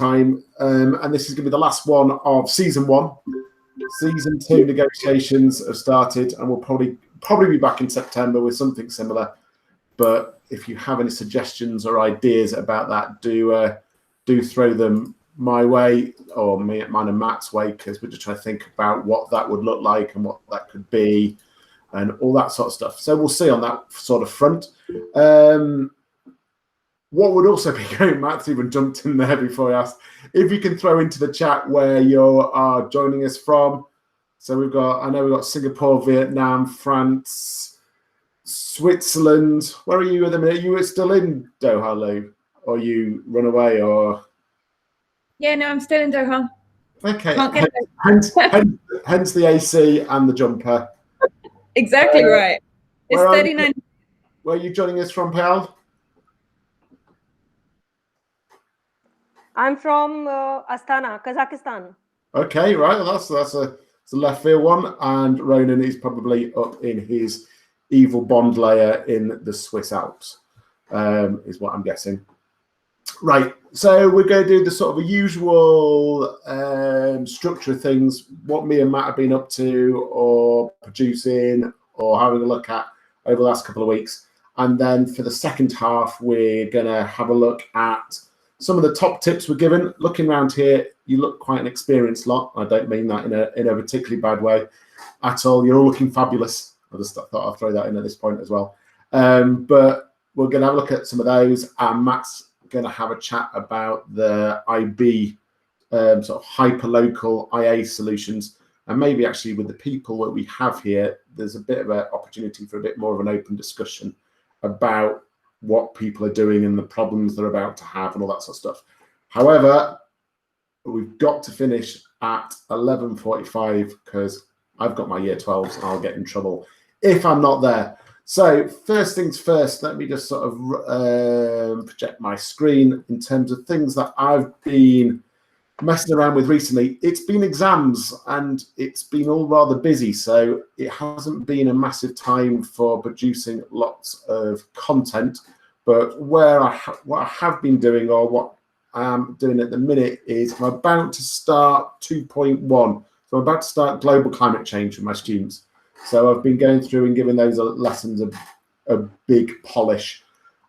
time, and this is going to be the last one of season 1. Season 2 negotiations have started, and we'll probably be back in September with something similar. But if you have any suggestions or ideas about that, do throw them my way or mine and Matt's way, because we're just trying to think about what that would look like and what that could be and all that sort of stuff. So we'll see on that sort of front. What would also be great, Matt's even jumped in there before I asked, if you can throw into the chat where you are joining us from. So I know we've got Singapore, Vietnam, France, Switzerland. Where are you at the minute? You were still in Doha, Lou? Or you run away, or? Yeah, no, I'm still in Doha. Okay. Hence the AC and the jumper. Exactly right. It's 39. Where are you joining us from, Pal? I'm from Astana, Kazakhstan. Okay, right. Well, that's a left field one, and Ronan is probably up in his evil bond layer in the Swiss Alps, is what I'm guessing. Right. So we're going to do the sort of usual structure of things, what me and Matt have been up to, or producing, or having a look at over the last couple of weeks, and then for the second half, we're going to have a look at some of the top tips we're given. Looking around here, you look quite an experienced lot. I don't mean that in a particularly bad way at all. You're all looking fabulous. I just thought I'll throw that in at this point as well. But we're going to have a look at some of those. And Matt's going to have a chat about the IB sort of hyper-local IA solutions. And maybe actually with the people that we have here, there's a bit of an opportunity for a bit more of an open discussion about what people are doing and the problems they're about to have and all that sort of stuff. However, we've got to finish at 11:45 because I've got my year 12s and I'll get in trouble if I'm not there. So first things first, let me just sort of project my screen in terms of things that I've been messing around with recently. It's been exams and it's been all rather busy, so it hasn't been a massive time for producing lots of content. But what I have been doing, or what I am doing at the minute, is I'm about to start 2.1. So I'm about to start global climate change with my students. So I've been going through and giving those lessons a big polish.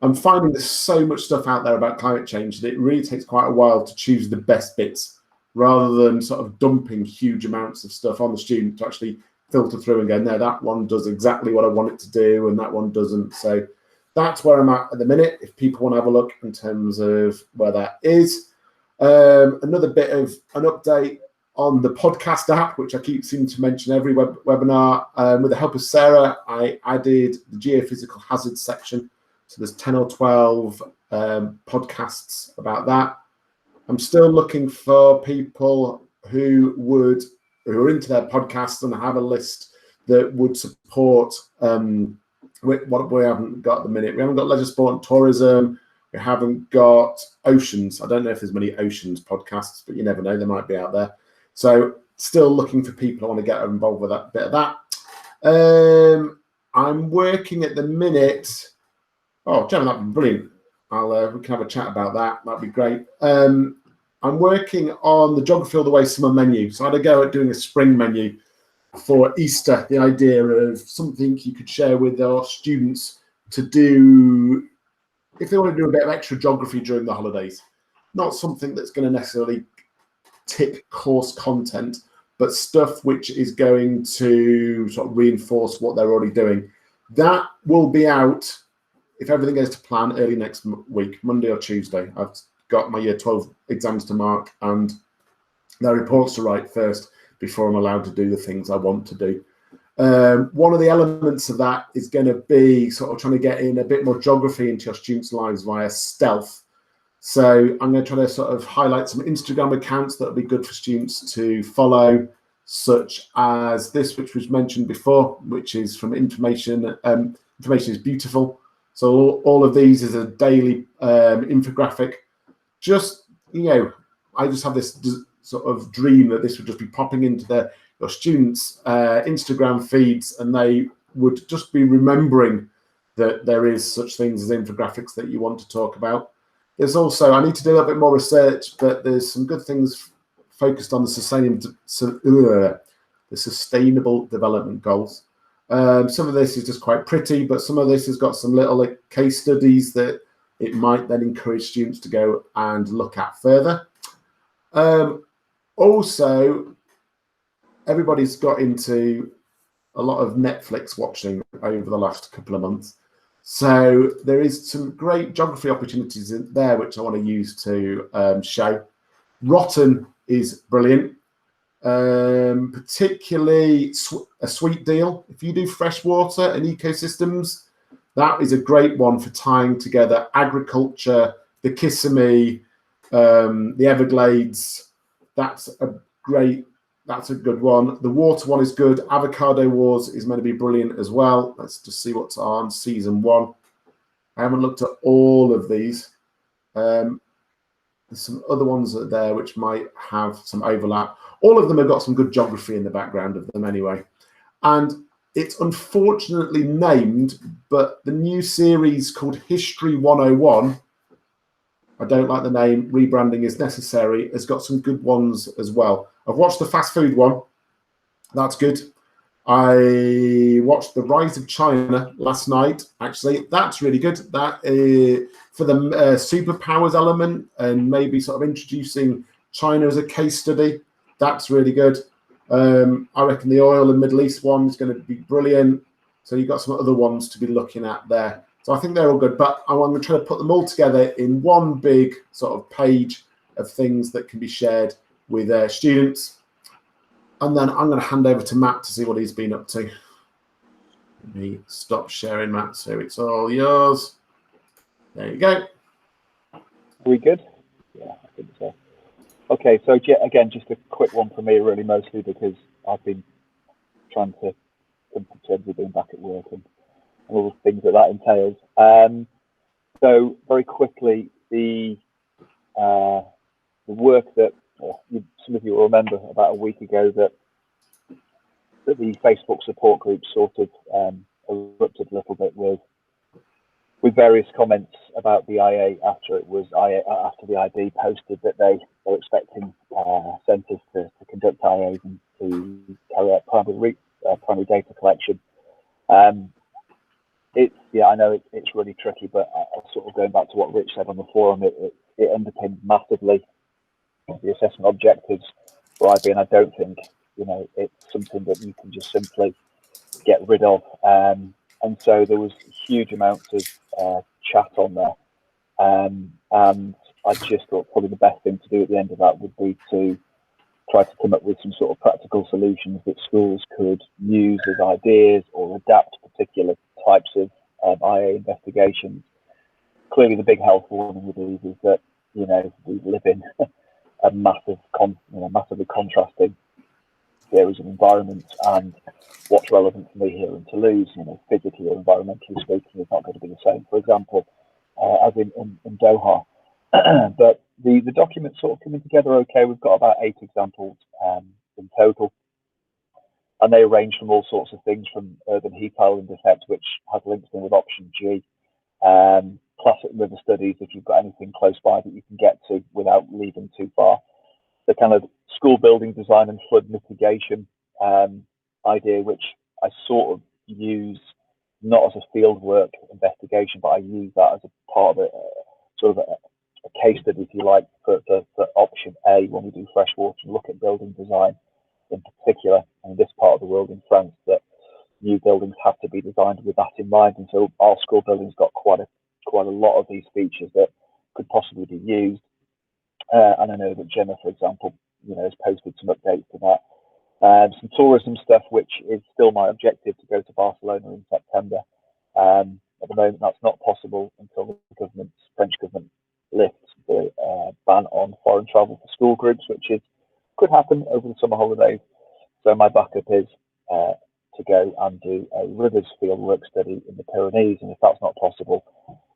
I'm finding there's so much stuff out there about climate change that it really takes quite a while to choose the best bits, rather than sort of dumping huge amounts of stuff on the student to actually filter through and go, no, that one does exactly what I want it to do and that one doesn't. So that's where I'm at the minute, if people want to have a look in terms of where that is. Another bit of an update on the podcast app, which I keep seeming to mention every webinar. With the help of Sarah, I added the geophysical hazards section. So there's 10 or 12 podcasts about that. I'm still looking for people who are into their podcasts and have a list that would support what we haven't got at the minute. We haven't got leisure, sport and tourism. We haven't got oceans. I don't know if there's many oceans podcasts, but you never know, they might be out there. So still looking for people who want to get involved with that bit of that. I'm working at the minute. Oh, Gemma, that'd be brilliant. We can have a chat about that. That'd be great. I'm working on the Geography All the Way summer menu. So I had a go at doing a spring menu for Easter, the idea of something you could share with our students to do if they want to do a bit of extra geography during the holidays. Not something that's going to necessarily tick course content, but stuff which is going to sort of reinforce what they're already doing. That will be out, if everything goes to plan, early next week, Monday or Tuesday. I've got my year 12 exams to mark and their reports to write first before I'm allowed to do the things I want to do. One of the elements of that is going to be sort of trying to get in a bit more geography into your students' lives via stealth. So I'm going to try to sort of highlight some Instagram accounts that would be good for students to follow, such as this, which was mentioned before, which is from Information. Information is Beautiful. So all of these is a daily infographic. Just, I just have this sort of dream that this would just be popping into your students' Instagram feeds, and they would just be remembering that there is such things as infographics that you want to talk about. there's also, I need to do a little bit more research, but there's some good things focused on the sustainable development goals. Some of this is just quite pretty, but some of this has got some little case studies that it might then encourage students to go and look at further. Also, everybody's got into a lot of Netflix watching over the last couple of months. So there is some great geography opportunities in there, which I want to use to show. Rotten is brilliant, particularly a sweet deal. If you do freshwater and ecosystems, that is a great one for tying together agriculture, the Kissimmee, the Everglades. That's a good one. The water one is good. Avocado Wars is meant to be brilliant as well. Let's just see what's on season 1. I haven't looked at all of these. There's some other ones that are there which might have some overlap. All of them have got some good geography in the background of them anyway. And it's unfortunately named, but the new series called History 101, I don't like the name, rebranding is necessary, has got some good ones as well. I've watched the fast food one. That's good. I watched The Rise of China last night, actually. That's really good. That for the superpowers element and maybe sort of introducing China as a case study. That's really good. I reckon the oil and Middle East one is going to be brilliant. So you've got some other ones to be looking at there. So I think they're all good. But I'm going to try to put them all together in one big sort of page of things that can be shared with students. And then I'm going to hand over to Matt to see what he's been up to. Let me stop sharing, Matt, so it's all yours. There you go. Are we good? Yeah, I think so. Okay, so again, just a quick one for me, really, mostly because I've been trying to come to terms with being back at work and all the things that entails. So very quickly, the work that some of you will remember about a week ago that the Facebook support group sort of erupted a little bit with various comments about the IA after the IB posted that they were expecting centres to conduct IAs and to carry out primary data collection. I know it's really tricky, but sort of going back to what Rich said on the forum, it underpins massively the assessment objectives for IB, and I don't think it's something that you can just simply get rid of. And so there was huge amounts of chat on there, and I just thought probably the best thing to do at the end of that would be to try to come up with some sort of practical solutions that schools could use as ideas or adapt particular types of IA investigations. Clearly, the big health warning with these is that we live in a massively contrasting series of environments, and what's relevant for me here in Toulouse, physically or environmentally speaking, is not going to be the same, for example, as in Doha. But the document's sort of coming together okay. We've got about 8 examples in total, and they range from all sorts of things from urban heat island effect, which has links in with option G, classic river studies, if you've got anything close by that you can get to without leaving too far, the kind of school building design and flood mitigation idea, which I sort of use not as a fieldwork investigation, but I use that as a part of sort of a case study, if you like, for option A when we do freshwater and look at building design in particular, in this part of the world in France, that new buildings have to be designed with that in mind. And so our school building's got quite a lot of these features that could possibly be used. And I know that Gemma, for example, has posted some updates to that. Some tourism stuff, which is still my objective, to go to Barcelona in September. At the moment, that's not possible until the French government lifts the ban on foreign travel for school groups, which could happen over the summer holidays. So my backup is to go and do a rivers fieldwork study in the Pyrenees, and if that's not possible,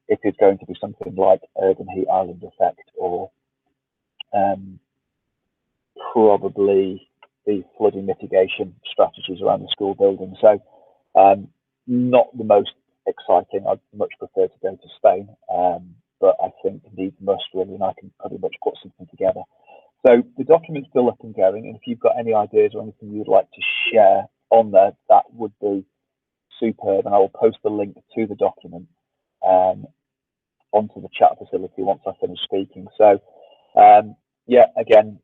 it is going to be something like urban heat island effect, or probably the flooding mitigation strategies around the school building. So not the most exciting. I'd much prefer to go to Spain, but I think needs must really, and I can pretty much put something together. So the document's still up and going, and if you've got any ideas or anything you'd like to share on there, that would be superb, and I will post the link to the document onto the chat facility once I finish speaking. So yeah, again,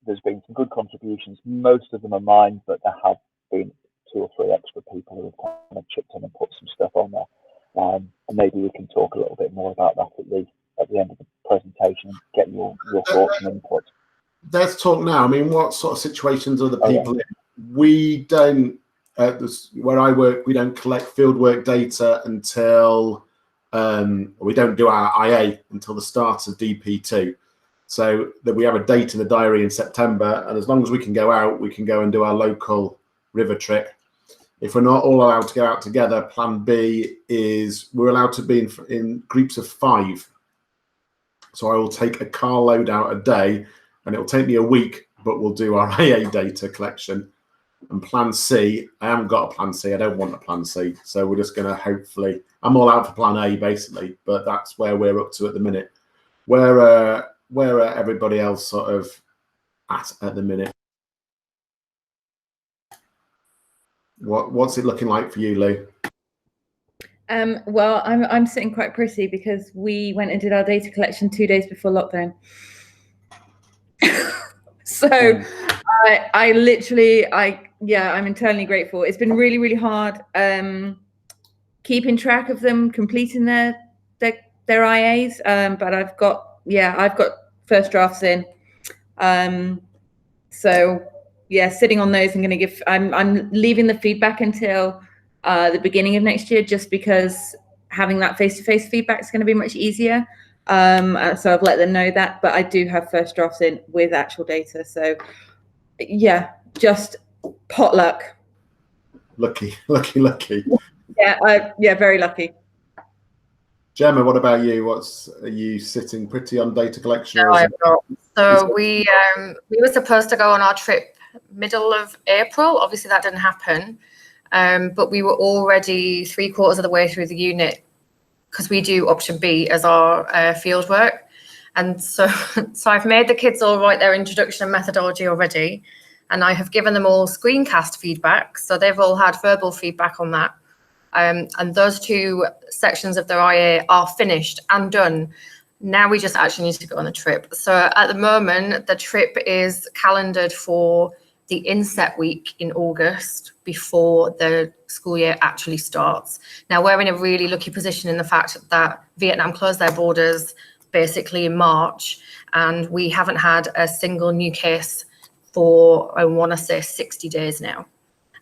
there's been some good contributions. Most of them are mine, but there have been 2 or 3 extra people who have kind of chipped in and put some stuff on there. And maybe we can talk a little bit more about that at the end of the presentation and get your thoughts and input. Let's talk now. I mean, what sort of situations are the people in? We don't, where I work, we don't collect fieldwork data until, we don't do our IA until the start of DP2. So that we have a date in the diary in September, and as long as we can go out, we can go and do our local river trip. If we're not all allowed to go out together, plan B is we're allowed to be in groups of 5. So I will take a carload out a day, and it will take me a week, but we'll do our AA data collection. And plan C, I haven't got a plan C. I don't want a plan C. So we're just going to hopefully, I'm all out for plan A basically, but that's where we're up to at the minute. Where are everybody else sort of at the minute? What's it looking like for you, Lou? Well, I'm sitting quite pretty because we went and did our data collection 2 days before lockdown. So I literally, I'm eternally grateful. It's been really, really hard keeping track of them completing their IAs, but I've got first drafts in. So yeah, sitting on those, I'm leaving the feedback until the beginning of next year, just because having that face-to-face feedback is going to be much easier. So I've let them know that, but I do have first drafts in with actual data. So yeah, just potluck. Lucky. Yeah, very lucky. Gemma, what about you? Are you sitting pretty on data collection? No, I'm not. So we were supposed to go on our trip middle of April. Obviously that didn't happen. But we were already 3/4 of the way through the unit, because we do option B as our field work. And so I've made the kids all write their introduction and methodology already. And I have given them all screencast feedback. So they've all had verbal feedback on that. And those 2 sections of their IA are finished and done. Now we just actually need to go on the trip. So at the moment, the trip is calendared for the inset week in August, before the school year actually starts. Now we're in a really lucky position in the fact that Vietnam closed their borders basically in March, and we haven't had a single new case for, I want to say, 60 days now.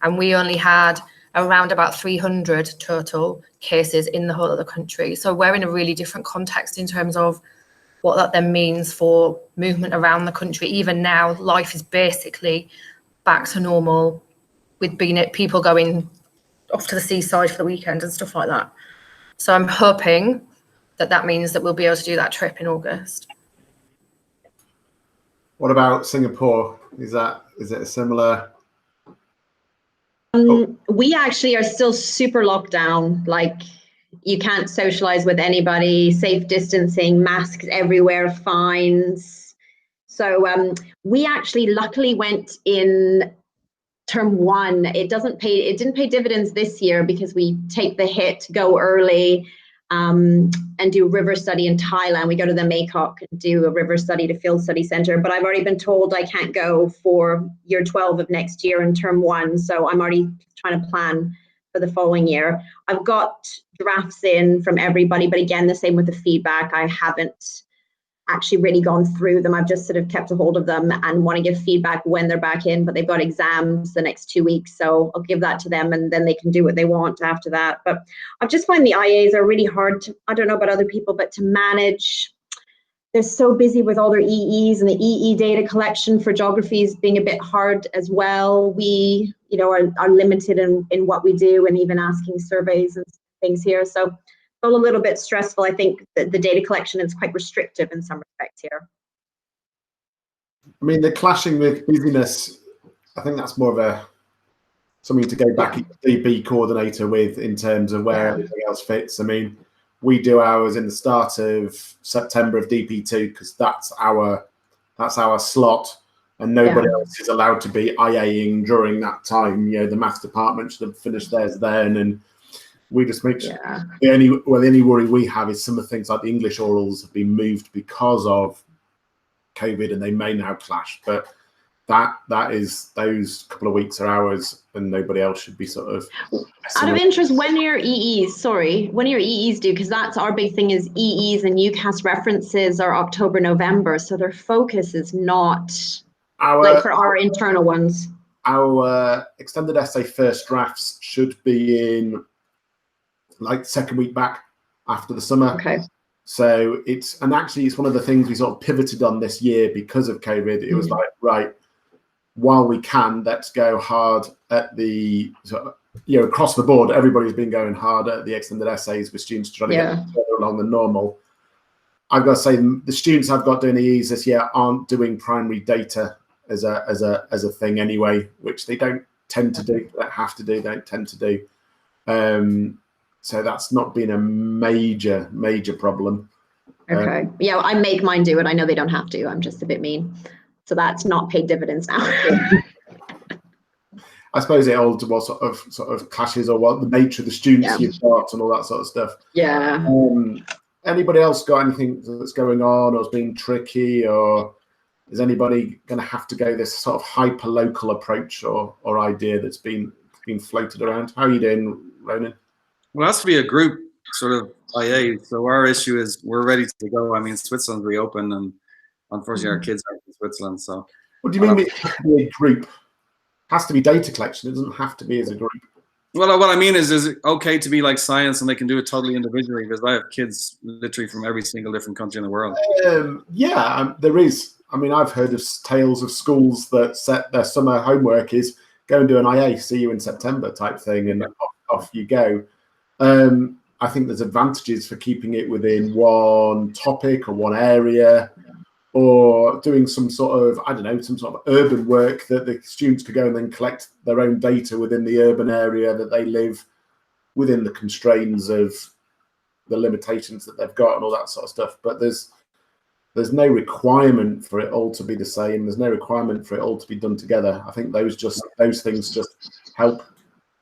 And we only had around about 300 total cases in the whole of the country. So we're in a really different context in terms of what that then means for movement around the country. Even now, life is basically back to normal, with people going off to the seaside for the weekend and stuff like that. So I'm hoping that means that we'll be able to do that trip in August. What about Singapore? Is it a similar? We actually are still super locked down. Like, you can't socialize with anybody, safe distancing, masks everywhere, fines. So we actually luckily went in term 1. It didn't pay dividends this year because we take the hit, go early, and do a river study in Thailand. We go to the Mekong and do a river study to Field Study Center. But I've already been told I can't go for year 12 of next year in term 1. So I'm already trying to plan for the following year. I've got drafts in from everybody, but again, the same with the feedback. I haven't actually really gone through them. I've just sort of kept a hold of them and want to give feedback when they're back in, but they've got exams the next 2 weeks. So I'll give that to them and then they can do what they want after that. But I've just find the IAs are really hard to, I don't know about other people, but to manage. They're so busy with all their EEs, and the EE data collection for geography is being a bit hard as well. We, are limited in what we do, and even asking surveys and things here. So it's all a little bit stressful. I think that the data collection is quite restrictive in some respects here. I mean, the clashing with busyness, I think that's more of something to go back to DB coordinator with in terms of where everything else fits. I mean, we do ours in the start of September of DP2 because that's our slot, and nobody else is allowed to be IAing during that time. You know, the maths department should have finished theirs then, and we just make sure. The only worry we have is some of the things like the English orals have been moved because of COVID, and they may now clash. But that is, those couple of weeks are ours, and nobody else should be sort of. Out of interest, when are your EEs due? Because that's our big thing is EEs and UCAS references are October, November, so their focus is not like for our internal ones. Our extended essay first drafts should be in like second week back after the summer. Okay. So it's one of the things we sort of pivoted on this year because of COVID. It was like, right, while we can, let's go hard at the, across the board, everybody's been going hard at the extended essays with students trying to get further along than normal. I've got to say, the students I've got doing EEs this year aren't doing primary data as a thing anyway, which they don't tend to do, they have to do, they don't tend to do. So that's not been a major problem. Okay. Yeah, I make mine do it. I know they don't have to. I'm just a bit mean. So that's not paid dividends now. I suppose it all sort of clashes or what the nature of the students you've got and all that sort of stuff. Yeah. Anybody else got anything that's going on or has been tricky, or is anybody going to have to go this sort of hyper local approach or idea that's been floated around? How are you doing, Ronan? Well, it has to be a group sort of IA. So our issue is we're ready to go. I mean, Switzerland's reopened, and unfortunately our kids aren't in Switzerland. So what do you mean it has to be a group? It has to be data collection. It doesn't have to be as a group. Well, what I mean is it okay to be like science and they can do it totally individually? Because I have kids literally from every single different country in the world. There is. I mean, I've heard of tales of schools that set their summer homework is go and do an IA, see you in September type thing, and off you go. I think there's advantages for keeping it within one topic or one area, or doing some sort of urban work that the students could go and then collect their own data within the urban area that they live within the constraints of the limitations that they've got and all that sort of stuff. But there's no requirement for it all to be the same. There's no requirement for it all to be done together. I think those things just help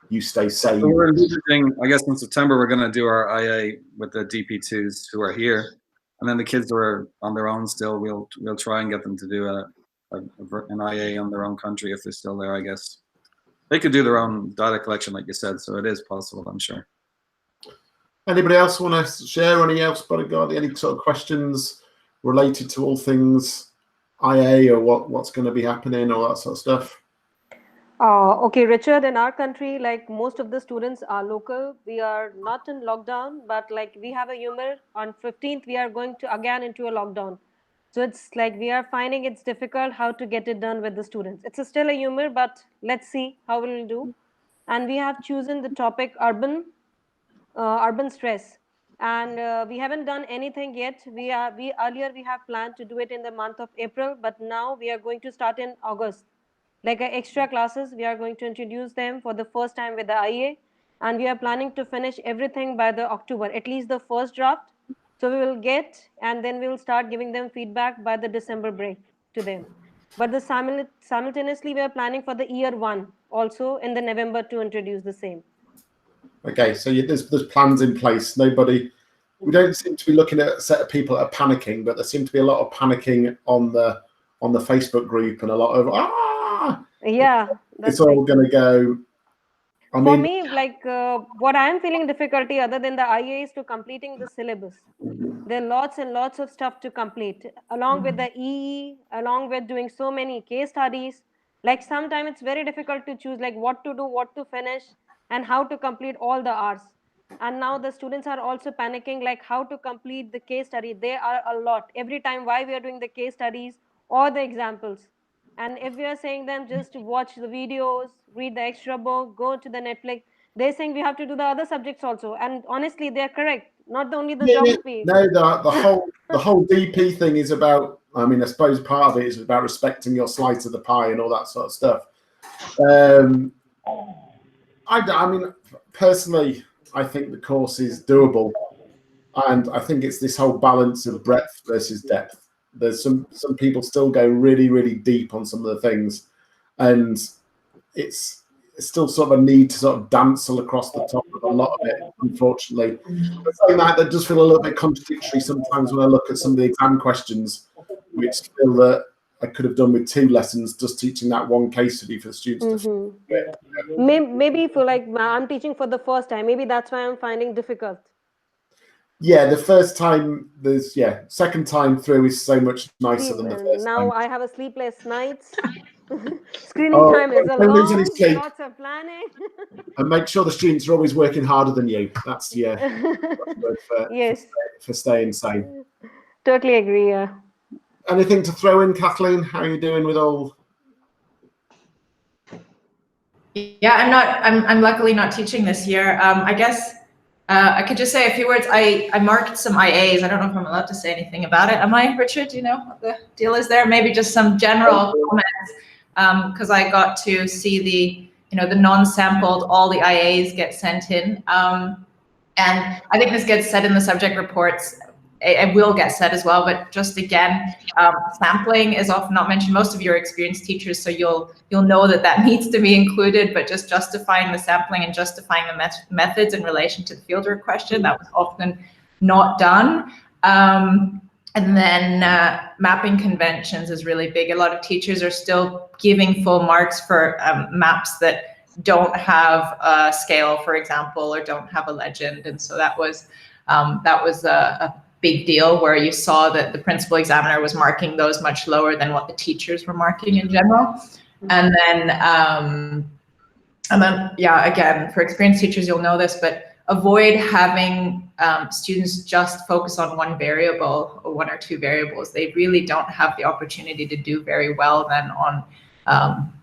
you stay safe. So we're envisaging, I guess in September, we're going to do our IA with the DP2s who are here. And then the kids who are on their own still, we'll try and get them to do an IA on their own country if they're still there, I guess. They could do their own data collection, like you said, so it is possible, I'm sure. Anybody else want to share? Any sort of questions related to all things IA or what's going to be happening, all that sort of stuff? Okay, Richard, in our country, like most of the students are local. We are not in lockdown, but like we have a humor. On 15th, we are going to again into a lockdown. So it's like we are finding it's difficult how to get it done with the students. It's still a humor, but let's see how we'll do. And we have chosen the topic urban stress. And we haven't done anything yet. Earlier we have planned to do it in the month of April, but now we are going to start in August. Like extra classes, we are going to introduce them for the first time with the IA, and we are planning to finish everything by the October, at least the first draft. So we will get, and then we will start giving them feedback by the December break to them. But simultaneously, we are planning for the year one also in the November to introduce the same. Okay, so there's plans in place. We don't seem to be looking at a set of people that are panicking, but there seems to be a lot of panicking on the Facebook group and a lot of yeah, it's all going to go. For me, like what I am feeling difficulty other than the IA is to completing the syllabus. There are lots and lots of stuff to complete along with the EE, along with doing so many case studies. Like sometimes it's very difficult to choose like what to do, what to finish, and how to complete all the hours. And now the students are also panicking like how to complete the case study. There are a lot every time why we are doing the case studies or the examples. And if we are saying them just to watch the videos, read the extra book, go to the Netflix, they're saying we have to do the other subjects also. And honestly, they're correct. Not only the geography. No, the whole DP thing is about. I mean, I suppose part of it is about respecting your slice of the pie and all that sort of stuff. I mean, personally, I think the course is doable. And I think it's this whole balance of breadth versus depth. There's some people still go really, really deep on some of the things, and it's still sort of a need to sort of dance across the top of a lot of it, unfortunately. But saying that does feel a little bit contradictory sometimes when I look at some of the exam questions, which feel that I could have done with 2 lessons, just teaching that one case study for the students. Maybe for like I'm teaching for the first time, maybe that's why I'm finding difficult. Yeah, the first time second time through is so much nicer than the first now time. I have a sleepless nights. Screening time is a don't lose any long, sleep. lots of planning. And make sure the students are always working harder than you. That's for staying sane. Totally agree. Yeah. Anything to throw in, Kathleen? How are you doing with all? Yeah, I'm luckily not teaching this year. I guess I could just say a few words. I marked some IAs. I don't know if I'm allowed to say anything about it. Am I, Richard? Do you know what the deal is there? Maybe just some general comments, because I got to see the non-sampled, all the IAs get sent in. And I think this gets said in the subject reports. It will get said as well, but just again, sampling is often not mentioned. Most of your experienced teachers, so you'll know that needs to be included, but just justifying the sampling and justifying the methods in relation to the fieldwork question, that was often not done. And then mapping conventions is really big. A lot of teachers are still giving full marks for maps that don't have a scale, for example, or don't have a legend, and so that was a big deal, where you saw that the principal examiner was marking those much lower than what the teachers were marking in general. And then yeah, again, for experienced teachers, you'll know this, but avoid having students just focus on one variable or 1 or 2 variables. They really don't have the opportunity to do very well then on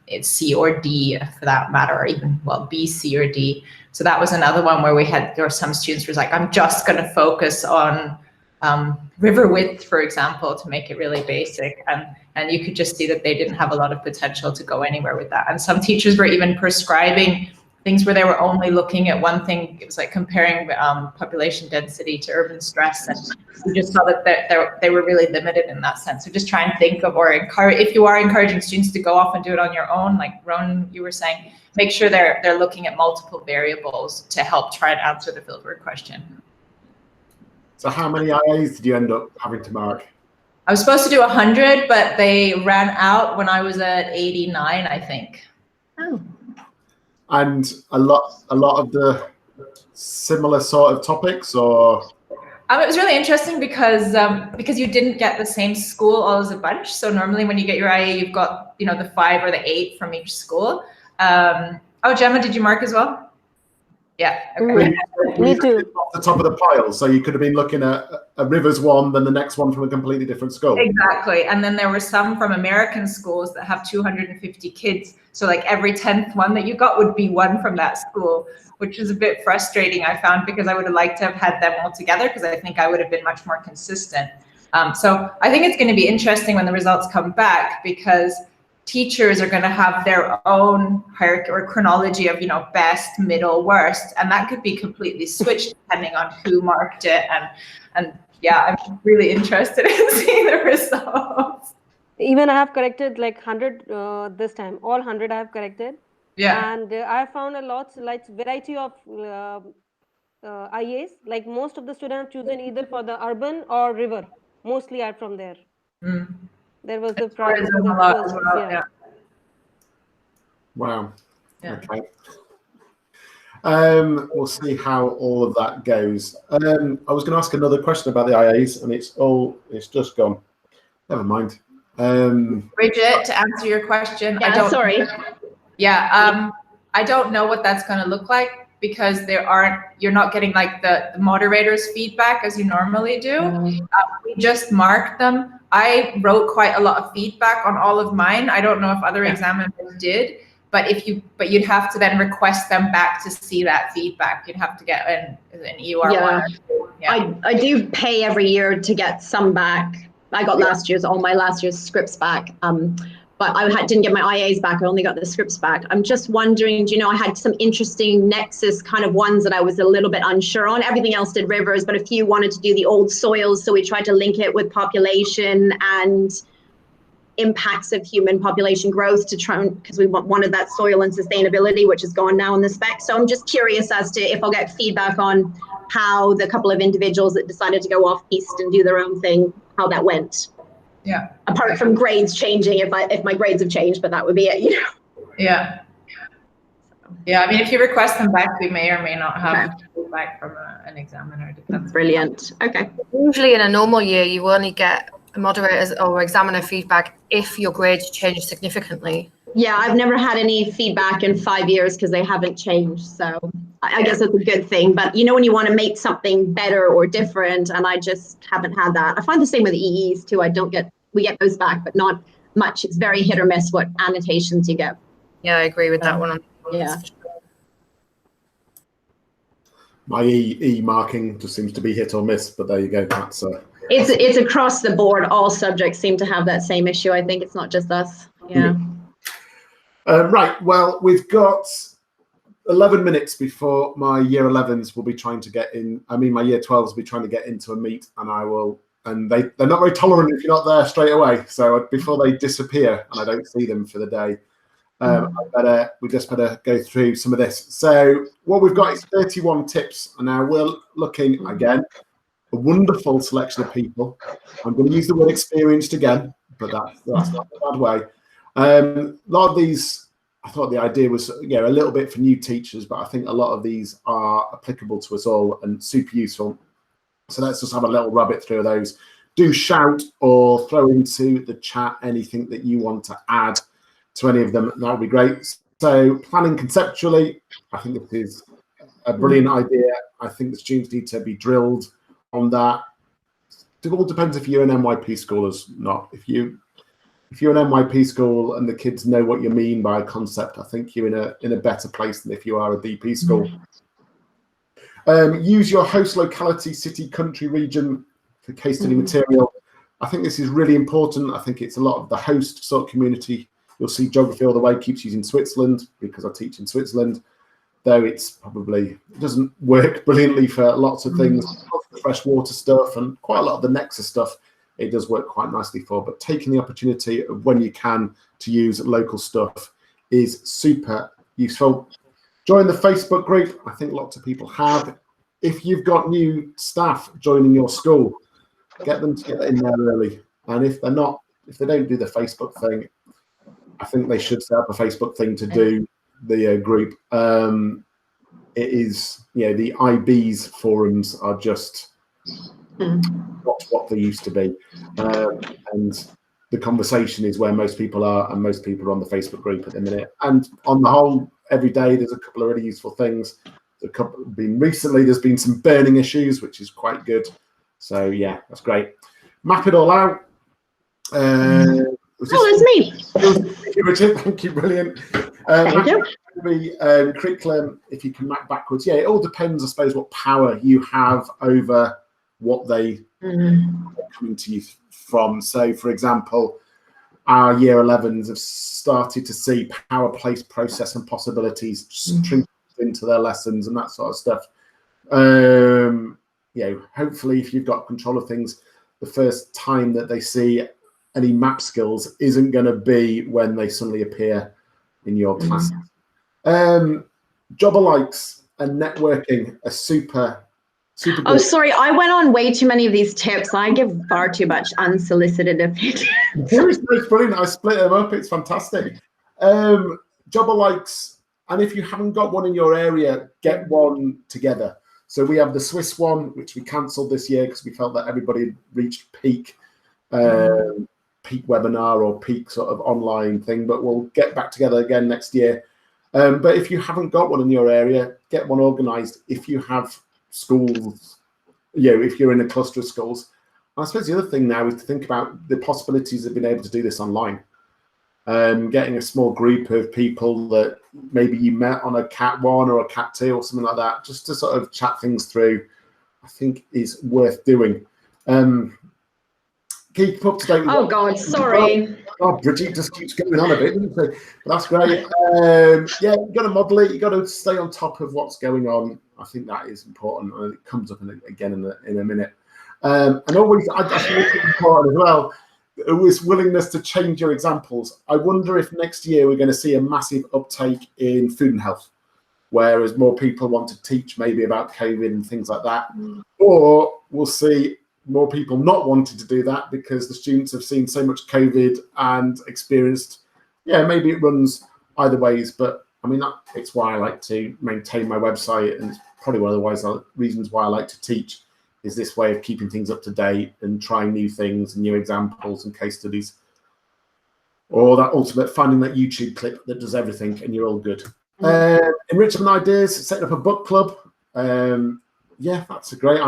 it's C or D for that matter, or even, well, B, C, or D. So that was another one where there were some students who was like, I'm just going to focus on river width, for example, to make it really basic. And you could just see that they didn't have a lot of potential to go anywhere with that. And some teachers were even prescribing things where they were only looking at one thing. It was like comparing population density to urban stress. And you just saw that they were really limited in that sense. So just try and think of, or encourage, if you are encouraging students to go off and do it on your own, like Ronan, you were saying, make sure they're looking at multiple variables to help try and answer the fieldwork question. So how many IAs did you end up having to mark? I was supposed to do 100, but they ran out when I was at 89, I think. Oh. And a lot of the similar sort of topics, or? It was really interesting because you didn't get the same school all as a bunch. So normally when you get your IA, you've got the 5 or the 8 from each school. Oh, Gemma, did you mark as well? Yeah. Okay. Me too. Off the top of the pile, so you could have been looking at a Rivers one, then the next one from a completely different school. Exactly, and then there were some from American schools that have 250 kids. So like every 10th one that you got would be one from that school, which is a bit frustrating, I found, because I would have liked to have had them all together, because I think I would have been much more consistent. So I think it's going to be interesting when the results come back, because teachers are going to have their own hierarchy or chronology of, best, middle, worst, and that could be completely switched depending on who marked it. And yeah, I'm really interested in seeing the results. Even I have corrected like 100 this time. All 100 I have corrected. Yeah. And I found a lot, like variety of IAs. Like most of the students have chosen either for the urban or river. Mostly are from there. Mm. There was the problem. Yeah. Wow. Yeah. Okay. We'll see how all of that goes. I was going to ask another question about the IAs, and it's just gone. Never mind. Bridget, to answer your question, yeah, sorry. Yeah, I don't know what that's going to look like, because you're not getting like the moderator's feedback as you normally do. We just marked them. I wrote quite a lot of feedback on all of mine. I don't know if other examiners did, but you'd have to then request them back to see that feedback. You'd have to get an EUR one. Yeah. I do pay every year to get some back. I got all my last year's scripts back. but didn't get my IAs back. I only got the scripts back. I'm just wondering, do you know, I had some interesting nexus kind of ones that I was a little bit unsure on. Everything else did rivers, but a few wanted to do the old soils. So we tried to link it with population and impacts of human population growth to try, because we wanted that soil and sustainability, which is gone now in the spec. So I'm just curious as to if I'll get feedback on how the couple of individuals that decided to go off piste and do their own thing, how that went. Yeah. Apart from grades changing, if my grades have changed, but that would be it, you know. Yeah. Yeah, I mean, if you request them back, we may or may not have feedback from an examiner. Depends. Brilliant. Okay. Usually in a normal year, you only get moderators or examiner feedback if your grades change significantly. Yeah, I've never had any feedback in 5 years because they haven't changed. So I guess it's a good thing. But you know, when you want to make something better or different, and I just haven't had that. I find the same with the EEs too. We get those back, but not much. It's very hit or miss what annotations you get. Yeah, I agree with that one. Yeah. My E marking just seems to be hit or miss, but there you go. That's it's across the board. All subjects seem to have that same issue. I think it's not just us. Yeah. Right. Well, we've got 11 minutes before my year 11s will be trying to get in. I mean, my year 12s will be trying to get into a meet, and I will. And they're not very tolerant if you're not there straight away. So before they disappear and I don't see them for the day, we just better go through some of this. So what we've got is 31 tips, and now we're looking again a wonderful selection of people. I'm going to use the word experienced again, but that's not a bad way. A lot of these, I thought the idea was a little bit for new teachers, but I think a lot of these are applicable to us all and super useful. So let's just have a little rabbit through those. Do shout or throw into the chat anything that you want to add to any of them. That would be great. So planning conceptually, I think this is a brilliant idea. I think the students need to be drilled on that. It all depends if you're an NYP school or not. If you're an NYP school and the kids know what you mean by a concept, I think you're in a better place than if you are a DP school. Use your host locality, city, country, region for case study material. I think this is really important. I think it's a lot of the host sort of community. You'll see Geography All the Way keeps using Switzerland because I teach in Switzerland, though it doesn't work brilliantly for lots of things, lots of freshwater stuff and quite a lot of the Nexus stuff. It does work quite nicely for, but taking the opportunity of when you can to use local stuff is super useful. Join the Facebook group. I think lots of people have. If you've got new staff joining your school, get them to get in there early. And if they don't do the Facebook thing, I think they should set up a Facebook thing to do the group. It is, the IB's forums are just not what they used to be. And the conversation is where most people are, and most people are on the Facebook group at the minute. And on the whole, every day there's a couple of really useful things. Recently there's been some burning issues, which is quite good. So yeah, that's great. Map it all out. That's me. Thank you, Richard. Thank you, brilliant. Thank you. Curriculum, if you can map backwards. Yeah, it all depends, I suppose, what power you have over what they are coming to you from. So, for example, our year 11s have started to see power, place, process, and possibilities trickle into their lessons and that sort of stuff. Hopefully, if you've got control of things, the first time that they see any map skills isn't going to be when they suddenly appear in your class. Job alikes and networking are super good. Oh, sorry, I went on way too many of these tips. I give far too much unsolicited opinion. It's brilliant. I split them up. It's fantastic. Job alikes, and if you haven't got one in your area, get one together. So we have the Swiss one, which we cancelled this year because we felt that everybody had reached peak webinar or peak sort of online thing, but we'll get back together again next year. But if you haven't got one in your area, get one organised. If you have schools, if you're in a cluster of schools. I suppose the other thing now is to think about the possibilities of being able to do this online. Getting a small group of people that maybe you met on a Cat 1 or a Cat 2 or something like that, just to sort of chat things through, I think is worth doing. keep up to date with Oh God, sorry. Oh, Bridget just keeps going on a bit, doesn't she? But that's great. Yeah, you've got to model it. You've got to stay on top of what's going on. I think that is important. And it comes up again in a minute. And always, I think it's important as well, with willingness to change your examples. I wonder if next year we're going to see a massive uptake in food and health, whereas more people want to teach maybe about COVID and things like that. Or we'll see more people not wanting to do that because the students have seen so much COVID and experienced, maybe it runs either ways. But I mean, it's why I like to maintain my website, and it's probably one of the reasons why I like to teach, is this way of keeping things up to date and trying new things and new examples and case studies. Or that ultimate finding that YouTube clip that does everything and you're all good. Enrichment ideas, setting up a book club. That's a great,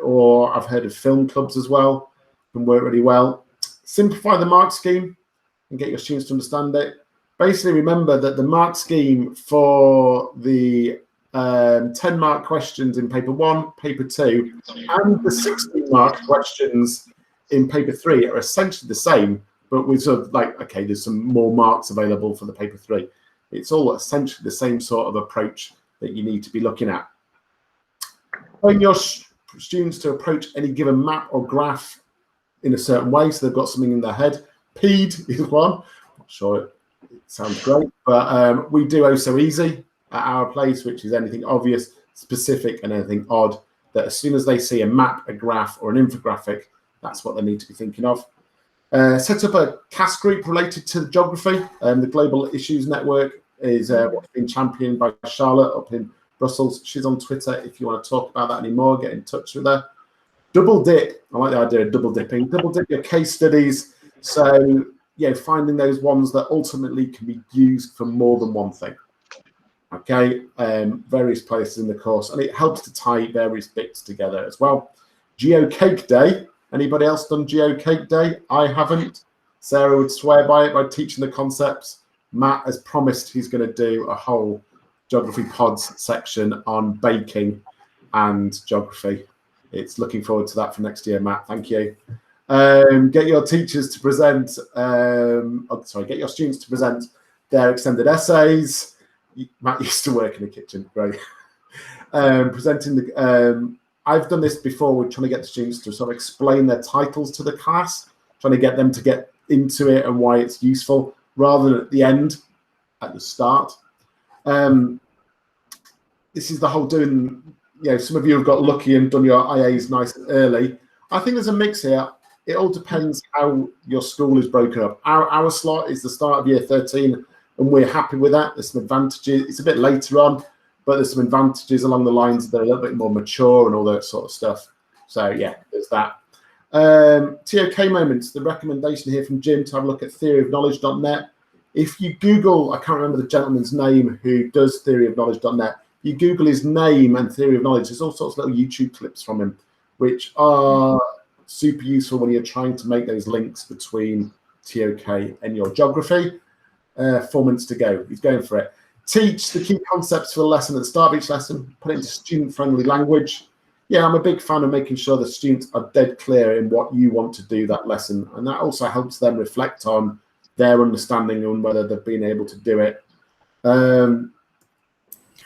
or I've heard of film clubs as well, can work really well. Simplify the mark scheme and get your students to understand it. Basically, remember that the mark scheme for the 10-mark questions in paper 1, paper 2, and the 16-mark questions in paper 3 are essentially the same, but with sort of like, okay, there's some more marks available for the paper 3. It's all essentially the same sort of approach that you need to be looking at. Train your students to approach any given map or graph in a certain way, so they've got something in their head. PED is one. Not sure it sounds great, but we do Oh So Easy at our place, which is anything obvious, specific, and anything odd, that as soon as they see a map, a graph, or an infographic, that's what they need to be thinking of. Set up a CAS group related to geography. The Global Issues Network is what's been championed by Charlotte up in Brussels. She's on Twitter. If you want to talk about that anymore, get in touch with her. Double dip. I like the idea of double dipping. Double dip your case studies. So, finding those ones that ultimately can be used for more than one thing. Okay, various places in the course, and it helps to tie various bits together as well. Geocake Day. Anybody else done Geocake Day? I haven't. Sarah would swear by it by teaching the concepts. Matt has promised he's going to do a whole Geography Pods section on baking and geography. It's looking forward to that for next year, Matt. Thank you. Get your teachers to present, get your students to present their extended essays. Matt used to work in the kitchen, right? Presenting the, I've done this before. We're trying to get the students to sort of explain their titles to the class, trying to get them to get into it and why it's useful, rather than at the end, at the start. This is the whole doing, some of you have got lucky and done your IAs nice and early. I think there's a mix here. It all depends how your school is broken up. Our slot is the start of year 13, and we're happy with that. There's some advantages. It's a bit later on, but there's some advantages along the lines that are a little bit more mature and all that sort of stuff. So, there's that. TOK moments, the recommendation here from Jim to have a look at theoryofknowledge.net. If you Google, I can't remember the gentleman's name who does theoryofknowledge.net, you Google his name and theory of knowledge, there's all sorts of little YouTube clips from him, which are super useful when you're trying to make those links between TOK and your geography. 4 minutes to go. He's going for it. Teach the key concepts for the lesson at the start of each lesson. Put it into student-friendly language. I'm a big fan of making sure the students are dead clear in what you want to do that lesson. And that also helps them reflect on their understanding and whether they've been able to do it.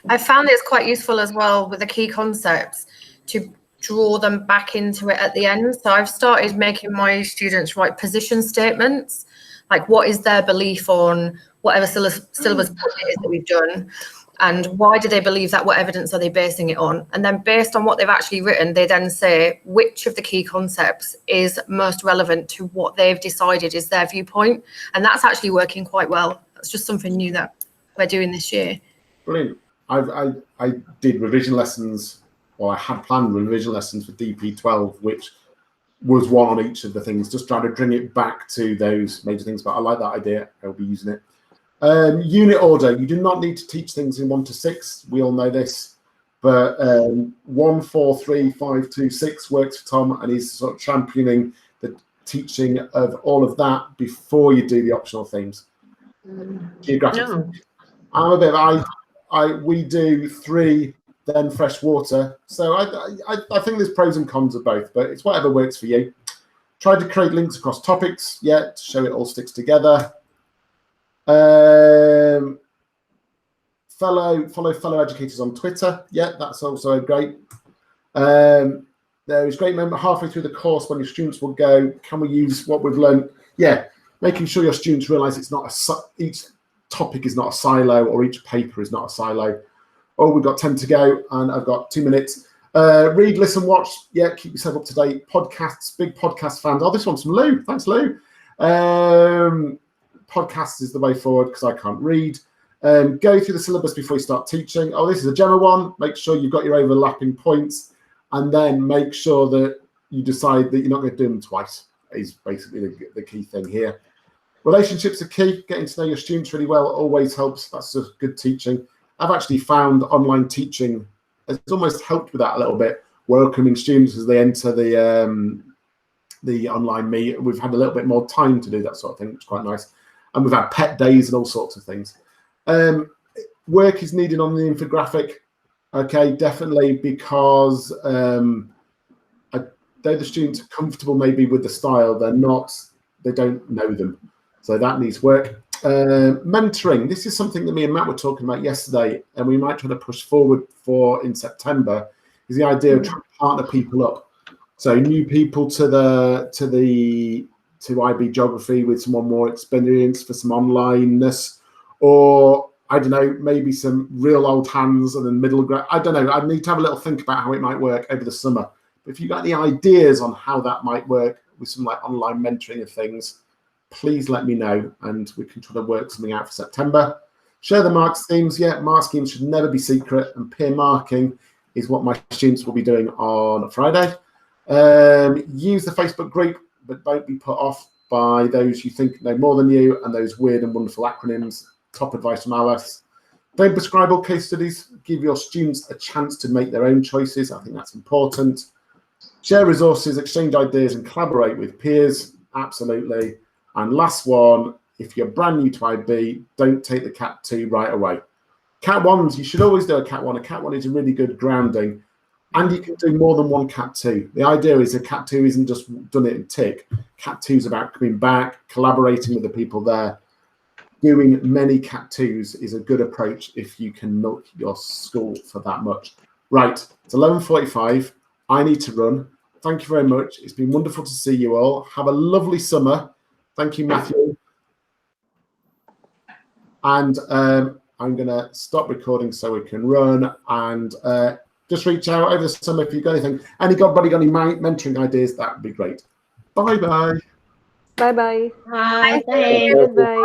I found it's quite useful as well with the key concepts to draw them back into it at the end. So I've started making my students write position statements, like what is their belief on whatever syllabus it is that we've done, and why do they believe that, what evidence are they basing it on? And then based on what they've actually written, they then say which of the key concepts is most relevant to what they've decided is their viewpoint. And that's actually working quite well. That's just something new that we're doing this year. Brilliant. I did revision lessons, or I had planned revision lessons for DP12, which was one on each of the things, just trying to bring it back to those major things. But I like that idea. I'll be using it. Unit order. You do not need to teach things in 1 to 6. We all know this. But 1, 4, 3, 5, 2, 6 works for Tom, and he's sort of championing the teaching of all of that before you do the optional themes. Geographic. No. I'm a bit of we do 3, then fresh water. So I think there's pros and cons of both, but it's whatever works for you. Tried to create links across topics, to show it all sticks together. Follow fellow educators on Twitter. That's also great. There is great moment halfway through the course when your students will go, can we use what we've learned? Making sure your students realize it's not each topic is not a silo, or each paper is not a silo. Oh, we've got 10 to go and I've got 2 minutes. Read, listen, watch. Keep yourself up to date. Podcasts, big podcast fans. Oh, this one's from Lou. Thanks, Lou. Podcasts is the way forward because I can't read. Go through the syllabus before you start teaching. Oh, this is a general one. Make sure you've got your overlapping points, and then make sure that you decide that you're not going to do them twice is basically the key thing here. Relationships are key. Getting to know your students really well always helps. That's just good teaching. I've actually found online teaching has almost helped with that a little bit, welcoming students as they enter the online meet. We've had a little bit more time to do that sort of thing, which is quite nice. And we've had pet days and all sorts of things. Work is needed on the infographic. Okay, definitely, because though the students are comfortable maybe with the style, they don't know them. So that needs work. Mentoring, this is something that me and Matt were talking about yesterday, and we might try to push forward for in September, is the idea of trying to partner people up. So new people to IB Geography with someone more experienced for some onlineness, or I don't know, maybe some real old hands and then middle grade. I don't know. I need to have a little think about how it might work over the summer. But if you've got any ideas on how that might work with some like online mentoring of things, please let me know and we can try to work something out for September. Share the mark schemes. Mark schemes should never be secret, and peer marking is what my students will be doing on Friday. Use the Facebook group, but don't be put off by those you think know more than you and those weird and wonderful acronyms. Top advice from Alice. Don't prescribe all case studies. Give your students a chance to make their own choices. I think that's important. Share resources, exchange ideas, and collaborate with peers. Absolutely. And last one, if you're brand new to IB, don't take the Cat 2 right away. Cat 1s, you should always do a Cat 1. A Cat 1 is a really good grounding, and you can do more than one Cat 2. The idea is a Cat 2 isn't just done it and tick. Cat 2 is about coming back, collaborating with the people there. Doing many Cat 2s is a good approach if you can milk your school for that much. Right, it's 11:45. I need to run. Thank you very much. It's been wonderful to see you all. Have a lovely summer. Thank you, Matthew. And I'm going to stop recording so we can run, and just reach out over the summer if you've got anything. Anybody got any mentoring ideas? That would be great. Bye-bye. Bye-bye. Bye. Goodbye.